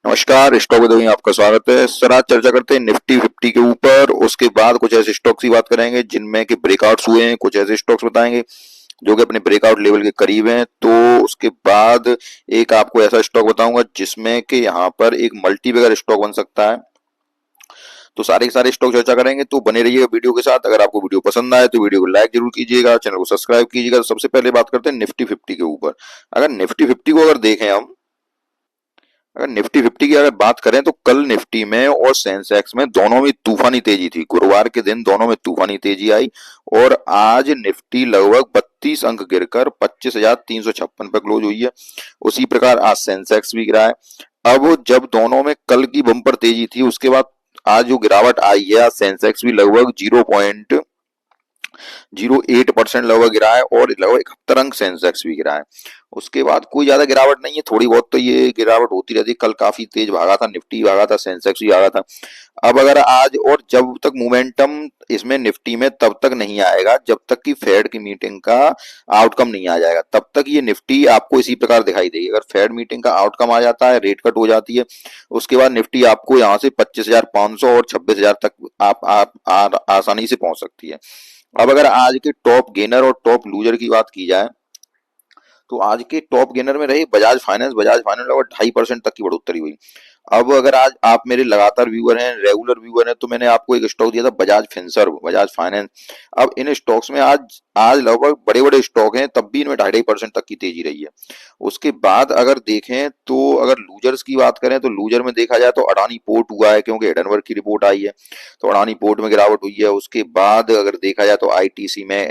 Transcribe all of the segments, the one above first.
नमस्कार, stock with में आपका स्वागत है। सर आज चर्चा करते हैं निफ्टी 50 के ऊपर। उसके बाद कुछ ऐसे स्टॉक्स की बात करेंगे जिनमें के ब्रेकआउट्स हुए हैं। कुछ ऐसे स्टॉक्स बताएंगे जो कि अपने ब्रेकआउट लेवल के करीब हैं। तो उसके बाद एक आपको ऐसा स्टॉक बताऊंगा जिसमें कि यहाँ पर एक मल्टी बैगर स्टॉक बन सकता है। तो सारे के सारे स्टॉक चर्चा करेंगे, तो बने रहिएगा वीडियो के साथ। अगर आपको वीडियो पसंद आए तो वीडियो को लाइक जरूर कीजिएगा, चैनल को सब्सक्राइब कीजिएगा। तो सबसे पहले बात करते हैं निफ्टी 50 के ऊपर। अगर निफ्टी 50 को अगर देखें हम, अगर निफ्टी 50 की अगर बात करें तो कल निफ्टी में और सेंसेक्स में दोनों में तूफानी तेजी थी। गुरुवार के दिन दोनों में तूफानी तेजी आई और आज निफ्टी लगभग 32 अंक गिरकर 25,356 पर क्लोज हुई है। उसी प्रकार आज सेंसेक्स भी गिरा है। अब जब दोनों में कल की बम्पर तेजी थी, उसके बाद आज जो गिरावट आई है, आज सेंसेक्स भी लगभग 0.08% लगभग गिरा है और लगभग 71 अंक सेंसेक्स भी गिरा है। उसके बाद कोई ज्यादा गिरावट नहीं है, थोड़ी बहुत तो ये गिरावट होती रहती है। कल काफी तेज भागा था, निफ्टी भागा था, सेंसेक्स भी भागा था। अब अगर आज और जब तक मोमेंटम इसमें निफ्टी में तब तक नहीं आएगा जब तक कि फेड की मीटिंग का आउटकम नहीं आ जाएगा, तब तक ये निफ्टी आपको इसी प्रकार दिखाई देगी। अगर फेड मीटिंग का आउटकम आ जाता है, रेट कट हो जाती है, उसके बाद निफ्टी आपको यहाँ से 25,500 और 26,000 तक आसानी से पहुंच सकती है। अब अगर आज के टॉप गेनर और टॉप लूजर की बात की जाए तो आज के टॉप गेनर में रही बजाज फाइनेंस लगभग 2.5% तक की बढ़ोतरी हुई। अब अगर आज आप मेरे लगातार व्यूअर हैं, रेगुलर व्यूअर हैं, तो मैंने आपको एक स्टॉक दिया था बजाज फिनसर्व, बजाज फाइनेंस। अब इन स्टॉक्स में आज आज लगभग बड़े बड़े स्टॉक हैं, तब भी इनमें 2.5% तक की तेजी रही है। उसके बाद अगर देखें तो अगर लूजर्स की बात करें तो लूजर में देखा जाए तो अडानी पोर्ट हुआ है, क्योंकि हिडनबर्ग की रिपोर्ट आई है, तो अडानी पोर्ट में गिरावट हुई है। उसके बाद अगर देखा जाए तो आईटीसी में,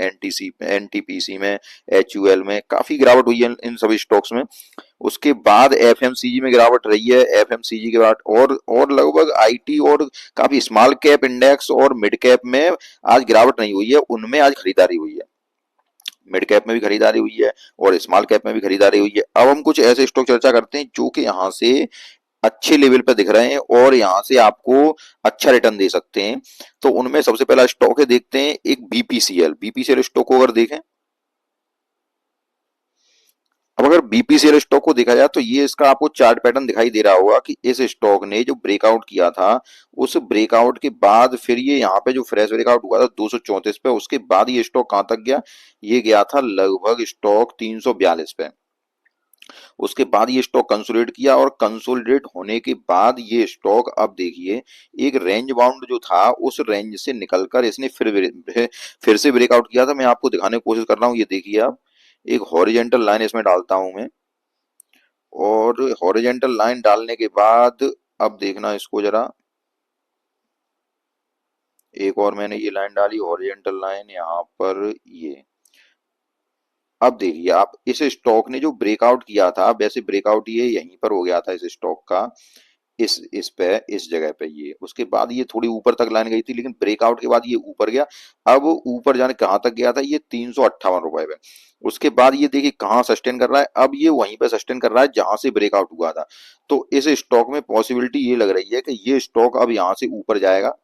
एनटीपीसी में, एचयूएल में काफी गिरावट हुई है इन सभी स्टॉक्स में। उसके बाद एफएमसीजी में गिरावट रही है, एफएमसीजी के बाद और लगभग आईटी और काफी स्मॉल कैप इंडेक्स और मिड कैप में आज गिरावट नहीं हुई है, उनमें आज खरीदारी हुई है। मिड कैप में भी खरीदारी हुई है और स्मॉल कैप में भी खरीदारी हुई है। अब हम कुछ ऐसे स्टॉक चर्चा करते हैं जो कि यहाँ से अच्छे लेवल पे दिख रहे हैं और यहाँ से आपको अच्छा रिटर्न दे सकते हैं। तो उनमें सबसे पहला स्टॉक है, देखते हैं एक बीपीसीएल। बीपीसीएल स्टॉक को अगर देखें, अब अगर बीपीसीएल स्टॉक को देखा जाए तो ये इसका आपको चार्ट पैटर्न दिखाई दे रहा होगा कि इस स्टॉक ने जो ब्रेकआउट किया था, उस ब्रेकआउट के बाद फिर ये यहाँ पे जो फ्रेश ब्रेकआउट हुआ था 234 पे, उसके बाद ये स्टॉक कहां तक गया, ये गया था लगभग स्टॉक 342 पे। उसके बाद ये स्टॉक कंसोलिडेट किया और कंसोलिडेट होने के बाद ये स्टॉक अब देखिए एक रेंज बाउंड जो था उस रेंज से निकलकर इसने फिर से ब्रेकआउट किया था। मैं आपको दिखाने की कोशिश कर रहा हूँ, ये देखिए आप, एक हॉरिजेंटल लाइन इसमें डालता हूं मैं, और हॉरिजेंटल लाइन डालने के बाद अब देखना इसको जरा, एक और मैंने ये लाइन डाली हॉरिजेंटल लाइन यहाँ पर, ये अब देखिए आप, इस स्टॉक ने जो ब्रेकआउट किया था, वैसे ब्रेकआउट ये यहीं पर हो गया था इस स्टॉक का, इस पे, इस जगह पे, ये उसके बाद ये थोड़ी ऊपर तक लाइन गई थी, लेकिन ब्रेकआउट के बाद ये ऊपर गया। अब ऊपर जाने कहां तक गया था, ये 358 रुपए पे। उसके बाद ये देखिए कहाँ सस्टेन कर रहा है, अब ये वहीं पे सस्टेन कर रहा है जहां से ब्रेकआउट हुआ था। तो इस स्टॉक में पॉसिबिलिटी ये लग रही है कि ये स्टॉक अब यहाँ से ऊपर जाएगा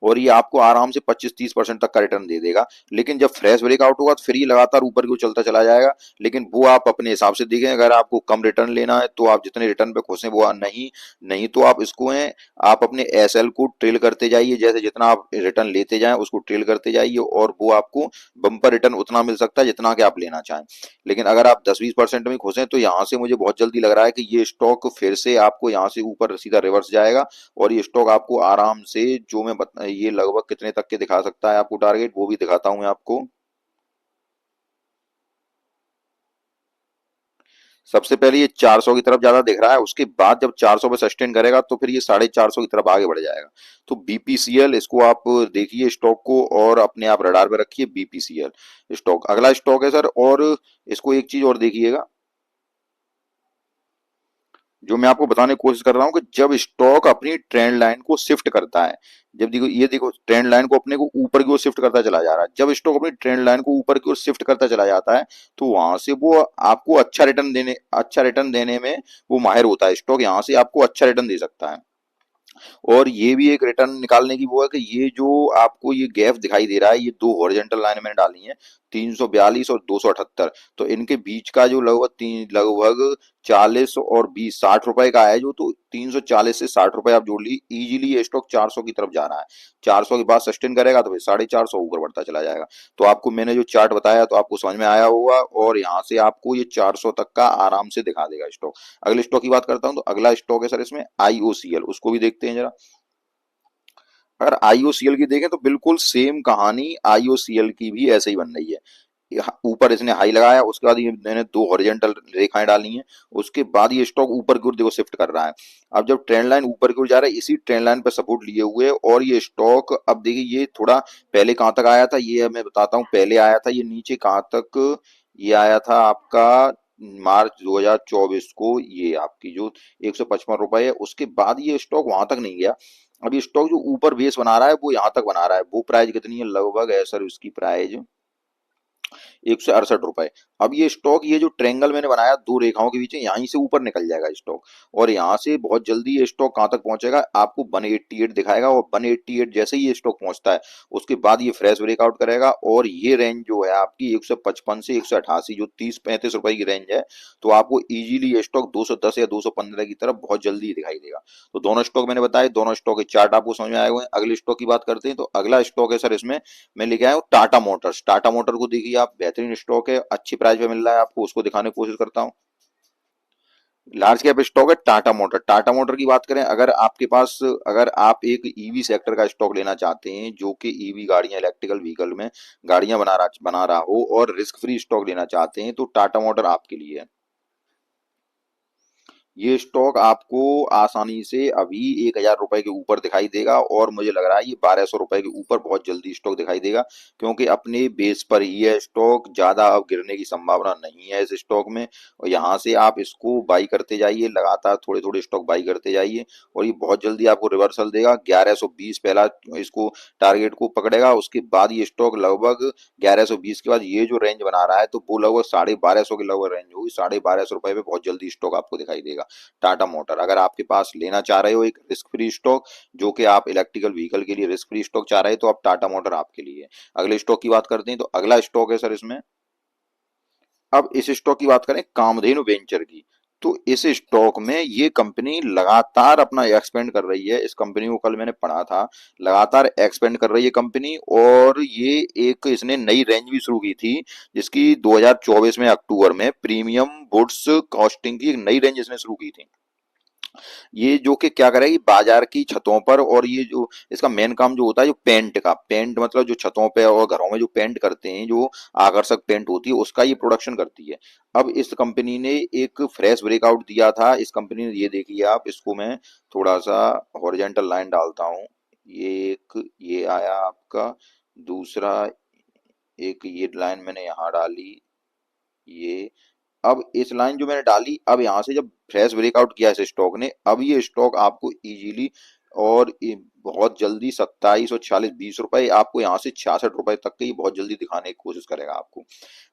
और ये आपको आराम से 25-30% तक का रिटर्न दे देगा। लेकिन जब फ्रेश ब्रेकआउट होगा तो फिर ये लगातार ऊपर को चलता चला जाएगा, लेकिन वो आप अपने हिसाब से देखें। अगर आपको कम रिटर्न लेना है तो आप जितने रिटर्न पे खुश हैं वो नहीं, नहीं तो आप इसको हैं, आप अपने एसएल को ट्रेल करते जाइए, जैसे जितना आप रिटर्न लेते जाएं उसको ट्रेल करते जाइए और वो आपको बम्पर रिटर्न उतना मिल सकता है जितना कि आप लेना चाहें। लेकिन अगर आप 10-20% में खुश हैं तो यहाँ से मुझे बहुत जल्दी लग रहा है कि ये स्टॉक फिर से आपको यहाँ से ऊपर सीधा रिवर्स जाएगा और ये स्टॉक आपको आराम से, जो ये लगभग कितने तक के दिखा सकता है आपको टारगेट, वो भी दिखाता हूं मैं आपको। सबसे पहले ये 400 की तरफ ज्यादा दिख रहा है, उसके बाद जब 400 पे सस्टेन करेगा तो फिर ये 450 की तरफ आगे बढ़ जाएगा। तो बीपीसीएल, इसको आप देखिए स्टॉक को और अपने आप रडार पे रखिए, बीपीसीएल स्टॉक अगला स्टॉक है सर। और इसको एक चीज और देखिएगा जो मैं आपको बताने की कोशिश कर रहा हूं, कि जब स्टॉक अपनी ट्रेंड लाइन को शिफ्ट करता है, जब देखो ये देखो ट्रेंड लाइन को अपने को ऊपर की ओर शिफ्ट करता चला जा रहा है, जब स्टॉक अपनी ट्रेंड लाइन को ऊपर की ओर शिफ्ट करता चला जाता है तो वहां से वो आपको अच्छा रिटर्न देने में वो माहिर होता है। स्टॉक यहाँ से आपको अच्छा रिटर्न दे सकता है। और ये भी एक रिटर्न निकालने की वो है कि ये जो आपको ये गैप दिखाई दे रहा है, ये दो हॉरिजॉन्टल लाइन मैंने डाली है, 342 और 278, तो इनके बीच का जो लगभग 40 और 20 60 रुपए का है जो, तो 340 से 60 रुपए आप जोड़ ली, इजीली ये स्टॉक 400 की तरफ जा रहा है। 400 के बाद सस्टेन करेगा तो फिर 450 ऊपर बढ़ता चला जाएगा। तो आपको मैंने जो चार्ट बताया तो आपको समझ में आया होगा, और यहाँ से आपको ये 400 तक का आराम से दिखा देगा स्टॉक। अगले स्टॉक की बात करता हूँ, तो अगला स्टॉक है सर इसमें आईओसीएल, उसको भी देखते हैं जरा। अगर आईओसीएल की देखें तो बिल्कुल सेम कहानी आईओसीएल की भी ऐसे ही बन रही है। ऊपर इसने हाई लगाया, उसके बाद ये मैंने दो हॉरिजॉन्टल रेखाएं डाली हैं, उसके बाद ये स्टॉक ऊपर की ओर देखो शिफ्ट कर रहा है। अब जब ट्रेंड लाइन ऊपर की ओर जा रहा है, इसी ट्रेंड लाइन पर सपोर्ट लिए हुए, और ये स्टॉक अब देखिए ये थोड़ा पहले कहां तक आया था, ये मैं बताता हूँ। पहले आया था ये नीचे कहां तक, ये आया था आपका मार्च 2024 को, ये आपकी जो 155 रुपए है, उसके बाद ये स्टॉक वहां तक नहीं गया। अब ये स्टॉक जो ऊपर बेस बना रहा है वो यहाँ तक बना रहा है। वो प्राइस कितनी है, लगभग है सर उसकी प्राइस 168 रुपए। अब ये स्टॉक, ये जो ट्रेंगल मैंने बनाया दो रेखाओं के बीच में, यहीं से ऊपर निकल जाएगा स्टॉक, और यहाँ से बहुत जल्दी ये स्टॉक कहाँ तक पहुंचेगा, आपको 188 दिखाएगा, और 188 जैसे ही ये स्टॉक पहुंचता है उसके बाद ये फ्रेश ब्रेकआउट करेगा, और ये रेंज जो है आपकी 155 से 188, जो 30-35 रुपए की रेंज है, तो आपको इजीली ये स्टॉक 210 या 215 की तरफ बहुत जल्दी दिखाई देगा। तो दोनों स्टॉक मैंने बताए, दोनों स्टॉक के चार्ट आपको समझ में आए हुए हैं। अगले स्टॉक की बात करते हैं, तो अगला स्टॉक है सर इसमें मैं लेके आया हूँ टाटा मोटर्स। टाटा मोटर को देखिए आप, बेहतरीन स्टॉक है, अच्छी प्राइस पे मिल रहा है आपको, उसको दिखाने की कोशिश करता हूँ। लार्ज कैप स्टॉक है टाटा मोटर। टाटा मोटर की बात करें, अगर आपके पास, अगर आप एक ईवी सेक्टर का स्टॉक लेना चाहते हैं, जो कि ईवी गाड़ियां, इलेक्ट्रिकल व्हीकल में गाड़ियां बना रहा हो, और रिस्क फ्री स्टॉक लेना चाहते हैं, तो टाटा मोटर आपके लिए है। ये स्टॉक आपको आसानी से अभी 1,000 रुपए के ऊपर दिखाई देगा, और मुझे लग रहा है ये 1,200 रुपए के ऊपर बहुत जल्दी स्टॉक दिखाई देगा, क्योंकि अपने बेस पर ही है स्टॉक, ज्यादा अब गिरने की संभावना नहीं है इस स्टॉक में। और यहाँ से आप इसको बाई करते जाइए, लगातार थोड़े थोड़े स्टॉक बाई करते जाइए, और ये बहुत जल्दी आपको रिवर्सल देगा। 1120 पहला इसको टारगेट को पकड़ेगा, उसके बाद ये स्टॉक लगभग 1120 के बाद ये जो रेंज बना रहा है, तो वो लगभग 1250 के लगभग रेंज होगी। 1250 रुपए पे बहुत जल्दी स्टॉक आपको दिखाई देगा टाटा मोटर। अगर आपके पास लेना चाह रहे हो एक रिस्क फ्री स्टॉक, जो कि आप इलेक्ट्रिकल व्हीकल के लिए रिस्क फ्री स्टॉक चाह रहे हो, तो आप टाटा मोटर आपके लिए है। अगले स्टॉक की बात करते हैं, तो अगला स्टॉक है सर इसमें, अब इस स्टॉक की बात करें कामधेनु वेंचर की, तो इस स्टॉक में ये कंपनी लगातार अपना एक्सपेंड कर रही है। इस कंपनी को कल मैंने पढ़ा था, लगातार एक्सपेंड कर रही है कंपनी, और ये एक इसने नई रेंज भी शुरू की थी, जिसकी 2024 में अक्टूबर में प्रीमियम वुड्स कॉस्टिंग की एक नई रेंज इसने शुरू की थी। ये जो कि क्या करेगी, बाजार की छतों पर, और ये जो इसका मेन काम जो होता है, जो पेंट का, पेंट मतलब जो छतों पे और घरों में जो पेंट करते हैं, जो आकर्षक पेंट होती है, उसका ये प्रोडक्शन करती है। अब इस कंपनी ने एक फ्रेश ब्रेकआउट दिया था। इस कंपनी ने, ये देखिए आप, इसको मैं थोड़ा सा हॉरिजॉन्टल लाइन डालता हूँ, ये एक ये आया आपका, दूसरा एक ये लाइन मैंने यहाँ डाली, ये, अब इस लाइन जो मैंने डाली, अब यहाँ से जब फ्रेश ब्रेकआउट किया इस स्टॉक ने, अब ये स्टॉक आपको इजीली और बहुत जल्दी 27 और 40 20 रुपए, आपको यहाँ से 66 रुपए तक की बहुत जल्दी दिखाने की कोशिश करेगा आपको।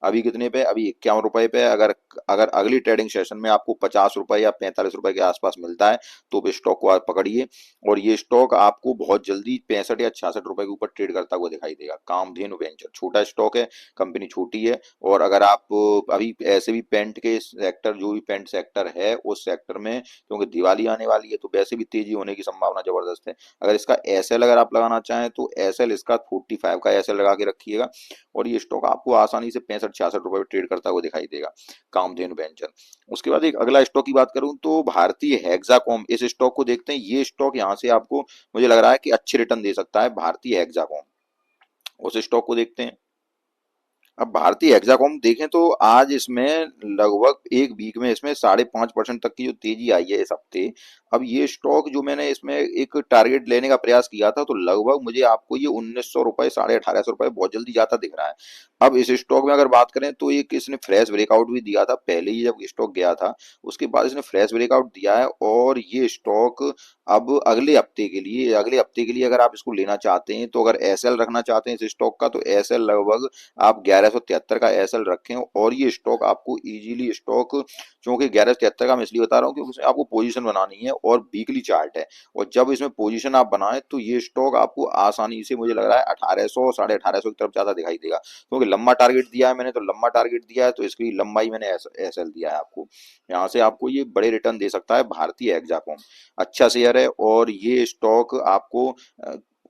अभी कितने पे, अभी 51 रुपए पे। अगर अगर अगली ट्रेडिंग सेशन में आपको 50 रुपए या 45 रुपए के आसपास मिलता है, तो इस स्टॉक को आप पकड़िए, और ये स्टॉक आपको बहुत जल्दी 65 या 66 रुपए के ऊपर ट्रेड करता हुआ दिखाई देगा। कामधेनु वेंचर छोटा स्टॉक है, कंपनी छोटी है, और अगर आप अभी ऐसे भी पेंट के सेक्टर, जो भी पेंट सेक्टर है उस सेक्टर में, क्योंकि दिवाली आने वाली है, तो वैसे भी तेजी होने की संभावना जबरदस्त है। अगर इसका एसएल अगर आप लगाना चाहें, तो एसएल इसका 45 का एसएल लगा के रखिएगा, और ये स्टॉक आपको आसानी से 65-66 रुपए में ट्रेड करता हुआ दिखाई देगा, कामधेनु वेंचर। उसके बाद एक अगला स्टॉक की बात करूं, तो भारतीय हेक्साकॉम, इस स्टॉक को देखते हैं। ये स्टॉक यहाँ से आपको मुझे लग रहा है कि अच्छे रिटर्न दे सकता है, भारतीय हेक्साकॉम, उस स्टॉक को देखते हैं। अब भारतीय हेक्साकॉम देखें, तो आज इसमें लगभग एक वीक में इसमें 5.5% तक की जो तेजी आई है इस हफ्ते। अब ये स्टॉक जो मैंने इसमें एक टारगेट लेने का प्रयास किया था, तो लगभग मुझे आपको ये 1,900 रुपए, 1850 रुपए बहुत जल्दी जाता दिख रहा है। अब इस स्टॉक में अगर बात करें, तो एक इसने फ्रेश ब्रेकआउट भी दिया था पहले ही, जब स्टॉक गया था उसके बाद इसने फ्रेश ब्रेकआउट दिया है, और ये स्टॉक अब अगले हफ्ते के लिए अगर आप इसको लेना चाहते हैं, तो अगर एसएल रखना चाहते हैं इस स्टॉक का, तो एसएल लगभग आप 1173 का एसएल रखें और ये स्टॉक आपको इजीली स्टॉक, क्योंकि 1173 का मैं इसलिए बता रहा हूँ क्योंकि उसमें आपको पोजीशन बनानी है और वीकली चार्ट है, और जब इसमें पोजीशन आप बनाएं तो ये स्टॉक आपको आसानी से मुझे लग रहा है 1800 1850 की तरफ ज्यादा दिखाई देगा, क्योंकि लंबा टारगेट दिया है मैंने, तो लंबा टारगेट दिया है तो इसकी लंबाई मैंने एसएल दिया है आपको। यहाँ से आपको ये बड़े रिटर्न दे सकता है। भारतीय हेक्साकॉम अच्छा शेयर है, और ये स्टॉक आपको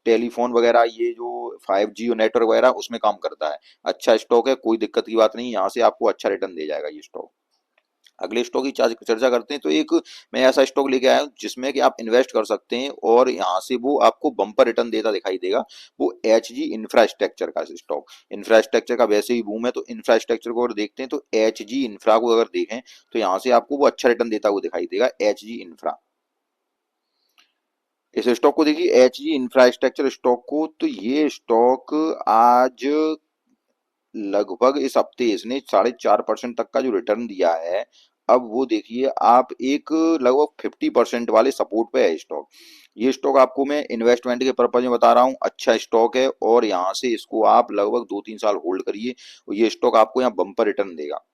टेलीफोन वगैरह, ये जो 5G नेटवर्क वगैरह उसमें काम करता है। अच्छा स्टॉक है, कोई दिक्कत की बात नहीं, यहाँ से आपको अच्छा रिटर्न दे जाएगा ये स्टॉक। अगले स्टॉक की चर्चा करते हैं, तो एक मैं ऐसा स्टॉक लेके आया हूँ जिसमें कि आप इन्वेस्ट कर सकते हैं और यहाँ से वो आपको बम्पर रिटर्न देता दिखाई देगा। वो HG इंफ्रास्ट्रक्चर का स्टॉक, इंफ्रास्ट्रक्चर का वैसे ही बूम है, तो इंफ्रास्ट्रक्चर को अगर देखते हैं तो HG इंफ्रा को अगर देखें तो यहाँ से आपको वो अच्छा रिटर्न देता हुआ दिखाई देगा, HG इंफ्रा। इस स्टॉक को देखिए, HG इंफ्रास्ट्रक्चर स्टॉक को, तो ये स्टॉक आज लगभग इस हफ्ते इसने 4.5% तक का जो रिटर्न दिया है। अब वो देखिए आप, एक लगभग 50% वाले सपोर्ट पे है स्टॉक। ये स्टॉक आपको मैं इन्वेस्टमेंट के पर्पज में बता रहा हूँ, अच्छा स्टॉक है, और यहाँ से इसको आप लगभग 2-3 साल होल्ड करिए, ये स्टॉक आपको यहाँ बम्पर रिटर्न देगा।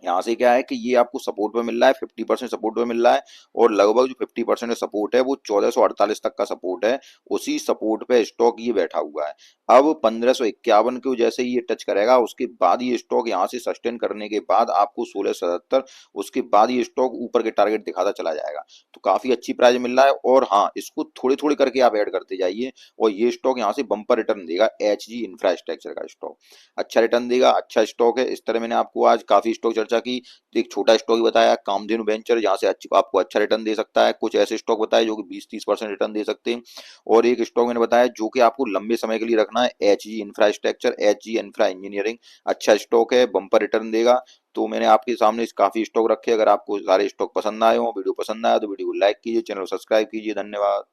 यहाँ से क्या है कि ये आपको सपोर्ट पे मिल रहा है, 50% सपोर्ट पे मिल रहा है, और लगभग जो 50% का सपोर्ट है वो 1448 तक का सपोर्ट है, उसी सपोर्ट पे स्टॉक ये बैठा हुआ है। अब 1551 को जैसे ही ये टच करेगा उसके बाद ये स्टॉक यहाँ से सस्टेन करने के बाद आपको 1677, उसके बाद ये स्टॉक ऊपर के टारगेट दिखाता चला जाएगा। तो काफी अच्छी प्राइस मिल रहा है, और हाँ, इसको थोड़े थोड़े करके आप ऐड करते जाइए, और ये स्टॉक यहाँ से बम्पर रिटर्न देगा। HG इंफ्रास्ट्रक्चर का स्टॉक अच्छा रिटर्न देगा, अच्छा स्टॉक है। इस तरह मैंने आपको आज काफी स्टॉक चर्चा की। तो एक छोटा स्टॉक बताया कामधेनु वेंचर, जहां से आपको अच्छा रिटर्न दे सकता है। कुछ ऐसे स्टॉक बताए जो कि 20-30% रिटर्न दे सकते हैं, और एक स्टॉक मैंने बताया जो कि आपको लंबे समय के लिए रखना है, HG infrastructure, HG infra engineering. अच्छा स्टॉक है, बम्पर रिटर्न देगा। तो मैंने आपके सामने काफी स्टॉक रखे। अगर आपको सारे स्टॉक पसंद आए हो, वीडियो पसंद आया तो वीडियो को लाइक कीजिए, चैनल को सब्सक्राइब कीजिए। धन्यवाद।